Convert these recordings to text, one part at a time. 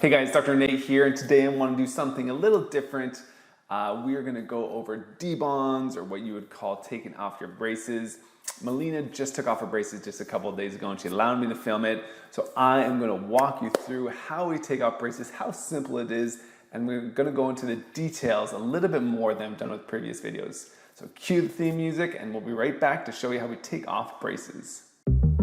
Hey guys, Dr. Nate here, and today I want to do something a little different. We are going to go over debonds, or what you would call taking off your braces. Melina just took off her braces just a couple of days ago and she allowed me to film it. So I am going to walk you through how we take off braces, how simple it is, and we're going to go into the details a little bit more than I've done with previous videos. So cue the theme music and we'll be right back to show you how we take off braces.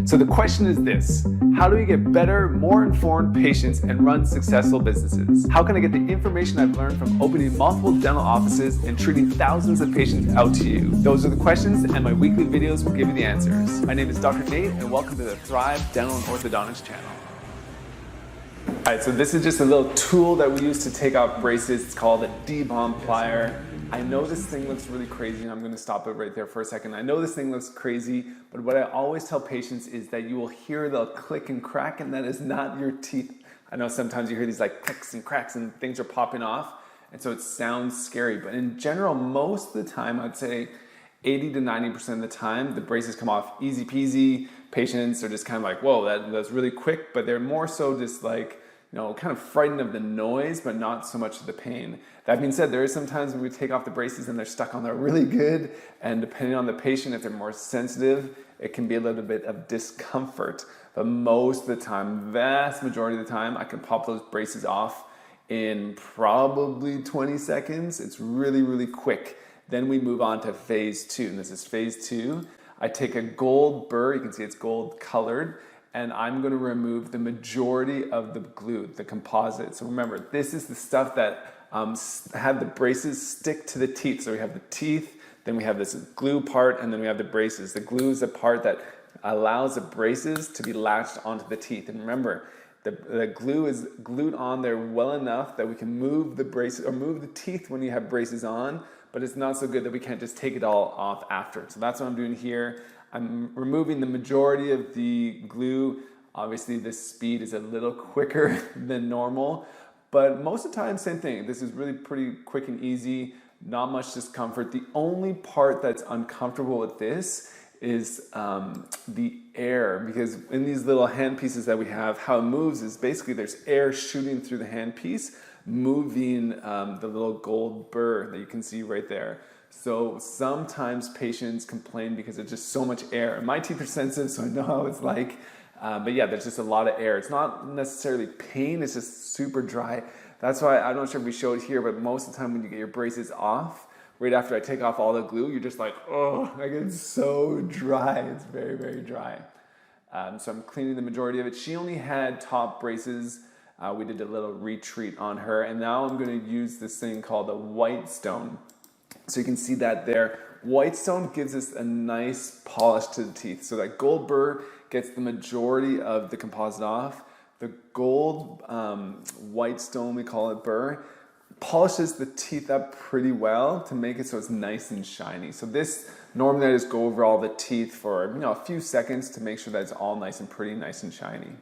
So the question is this: how do we get better, more informed patients and run successful businesses? How can I get the information I've learned from opening multiple dental offices and treating thousands of patients out to you? Those are the questions, and my weekly videos will give you the answers. My name is Dr. Nate, and welcome to the Thrive Dental and Orthodontics channel. All right, so this is just a little tool that we use to take off braces. It's called a debond plier. I know this thing looks really crazy, and I'm going to stop it right there for a second. I know this thing looks crazy, but what I always tell patients is that you will hear the click and crack, and that is not your teeth. I know sometimes you hear these like clicks and cracks and things are popping off, and so it sounds scary. But in general, most of the time, I'd say 80 to 90% of the time, the braces come off easy peasy. Patients are just kind of like, whoa, that's really quick, but they're more so just like, kind of frightened of the noise, but not so much of the pain. That being said, there is some times when we take off the braces and they're stuck on there really good, and depending on the patient, if they're more sensitive, it can be a little bit of discomfort. But most of the time, vast majority of the time, I can pop those braces off in probably 20 seconds. It's really, really quick. Then we move on to phase two, and this is phase two. I take a gold burr, you can see it's gold colored, and I'm going to remove the majority of the glue, the composite. So remember, this is the stuff that had the braces stick to the teeth. So we have the teeth, then we have this glue part, and then we have the braces. The glue is the part that allows the braces to be latched onto the teeth. And remember, the glue is glued on there well enough that we can move the braces or move the teeth when you have braces on, but it's not so good that we can't just take it all off after. So that's what I'm doing here. I'm removing the majority of the glue. Obviously, the speed is a little quicker than normal, but most of the time, same thing. This is really pretty quick and easy, not much discomfort. The only part that's uncomfortable with this is the air, because in these little hand pieces that we have, how it moves is basically there's air shooting through the hand piece, moving the little gold burr that you can see right there. So sometimes patients complain because there's just so much air. And my teeth are sensitive, so I know how it's like. But yeah, there's just a lot of air. It's not necessarily pain, it's just super dry. That's why, I'm not sure if we show it here, but most of the time when you get your braces off, right after I take off all the glue, you're just like, oh, like it's so dry. It's very, very dry. So I'm cleaning the majority of it. She only had top braces. We did a little retreat on her, and now I'm going to use this thing called a Whitestone. So you can see that there. Whitestone gives us a nice polish to the teeth. So that gold burr gets the majority of the composite off. The gold Whitestone, we call it burr, polishes the teeth up pretty well to make it so it's nice and shiny. So this, normally I just go over all the teeth for a few seconds to make sure that it's all nice and pretty, nice and shiny.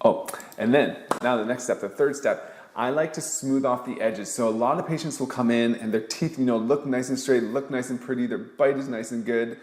Oh, and then now the next step, the third step, I like to smooth off the edges. So a lot of patients will come in and their teeth, look nice and straight, look nice and pretty, their bite is nice and good,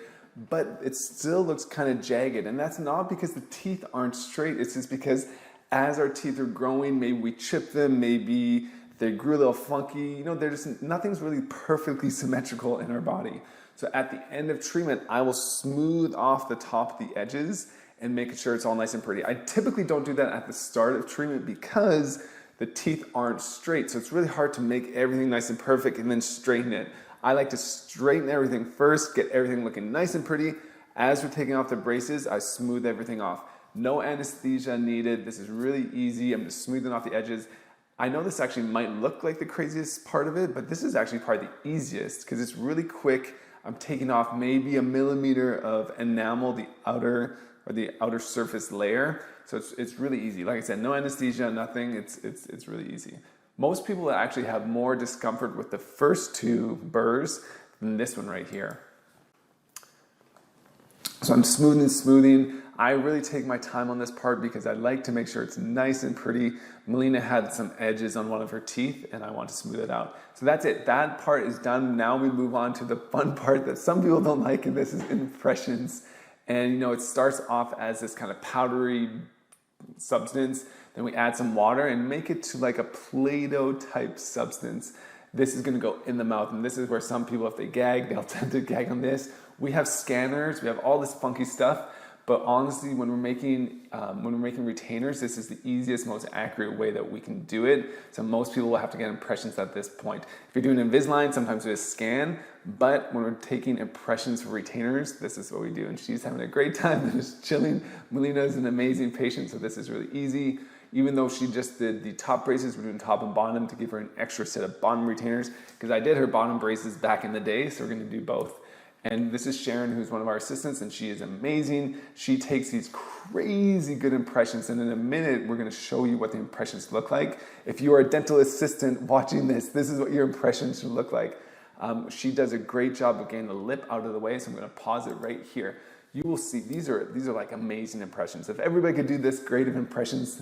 but it still looks kind of jagged. And that's not because the teeth aren't straight, it's just because as our teeth are growing, maybe we chip them, maybe they grew a little funky, nothing's really perfectly symmetrical in our body. So at the end of treatment, I will smooth off the top of the edges and make sure it's all nice and pretty. I typically don't do that at the start of treatment because the teeth aren't straight, so it's really hard to make everything nice and perfect and then straighten it. I like to straighten everything first, get everything looking nice and pretty. As we're taking off the braces, I smooth everything off. No anesthesia needed. This is really easy. I'm just smoothing off the edges. I know this actually might look like the craziest part of it, but this is actually probably the easiest because it's really quick. I'm taking off maybe 1 millimeter of enamel, the outer surface layer. So it's really easy. Like I said, no anesthesia, nothing. It's really easy. Most people actually have more discomfort with the first two burrs than this one right here. So I'm smoothing. I really take my time on this part because I like to make sure it's nice and pretty. Melina had some edges on one of her teeth and I want to smooth it out. So that's it. That part is done. Now we move on to the fun part that some people don't like, and this is impressions. And it starts off as this kind of powdery substance. Then we add some water and make it to like a Play-Doh type substance. This is gonna go in the mouth, and this is where some people, if they gag, they'll tend to gag on this. We have scanners, we have all this funky stuff, but honestly, when we're making retainers, this is the easiest, most accurate way that we can do it. So most people will have to get impressions at this point. If you're doing Invisalign, sometimes we just scan, but when we're taking impressions for retainers, this is what we do. And she's having a great time, just chilling. Melina is an amazing patient, so this is really easy. Even though she just did the top braces, we're doing top and bottom to give her an extra set of bottom retainers, because I did her bottom braces back in the day, so we're gonna do both. And this is Sharon, who's one of our assistants, and she is amazing. She takes these crazy good impressions, and in a minute, we're gonna show you what the impressions look like. If you are a dental assistant watching this, this is what your impressions should look like. She does a great job of getting the lip out of the way, so I'm gonna pause it right here. You will see, these are like amazing impressions. If everybody could do this great of impressions,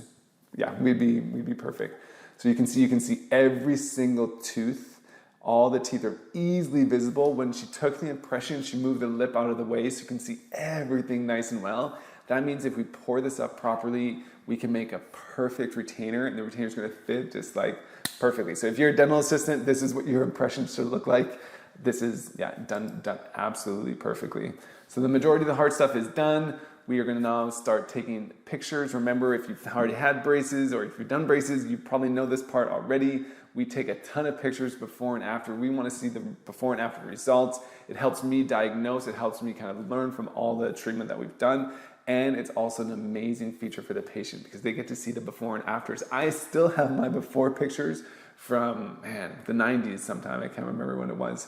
yeah, we'd be perfect. So you can see every single tooth. All the teeth are easily visible. When she took the impression, she moved the lip out of the way so you can see everything nice and well. That means if we pour this up properly, we can make a perfect retainer, and the retainer is gonna fit just like perfectly. So if you're a dental assistant, this is what your impressions should look like. This is, yeah, done absolutely perfectly. So the majority of the hard stuff is done. We are gonna now start taking pictures. Remember, if you've already had braces or if you've done braces, you probably know this part already. We take a ton of pictures before and after. We wanna see the before and after results. It helps me diagnose, it helps me kind of learn from all the treatment that we've done. And it's also an amazing feature for the patient because they get to see the before and afters. I still have my before pictures from, man, the 90s sometime. I can't remember when it was.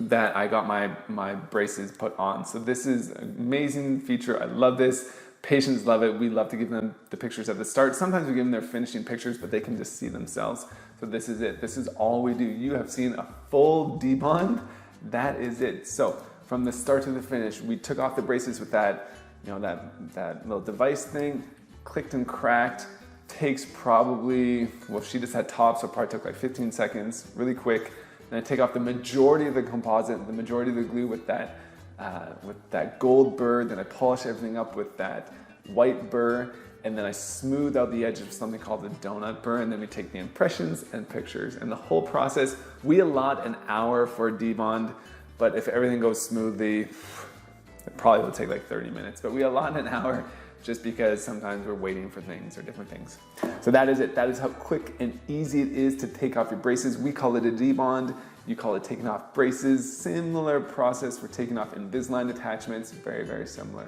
That I got my braces put on. So this is an amazing feature. I love this. Patients love it. We love to give them the pictures at the start. Sometimes we give them their finishing pictures, but they can just see themselves. So this is it. This is all we do. You have seen a full debond. That is it. So from the start to the finish, we took off the braces with that, that little device thing, clicked and cracked. Takes probably, well, she just had tops, so it probably took like 15 seconds, really quick. Then I take off the majority of the composite, the majority of the glue with that gold burr. Then I polish everything up with that white burr, and then I smooth out the edges with something called the donut burr, and then we take the impressions and pictures. And the whole process, we allot an hour for a debond, but if everything goes smoothly, it probably will take like 30 minutes, but we allot an hour just because sometimes we're waiting for things or different things. So that is it. That is how quick and easy it is to take off your braces. We call it a debond. You call it taking off braces. Similar process for taking off Invisalign attachments. Very, very similar.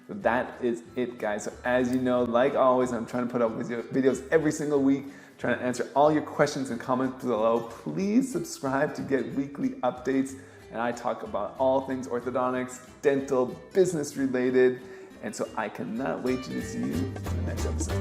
So that is it, guys. So as you know, like always, I'm trying to put up videos every single week, trying to answer all your questions and comments below. Please subscribe to get weekly updates. And I talk about all things orthodontics, dental, business related. And so I cannot wait to see you in the next episode.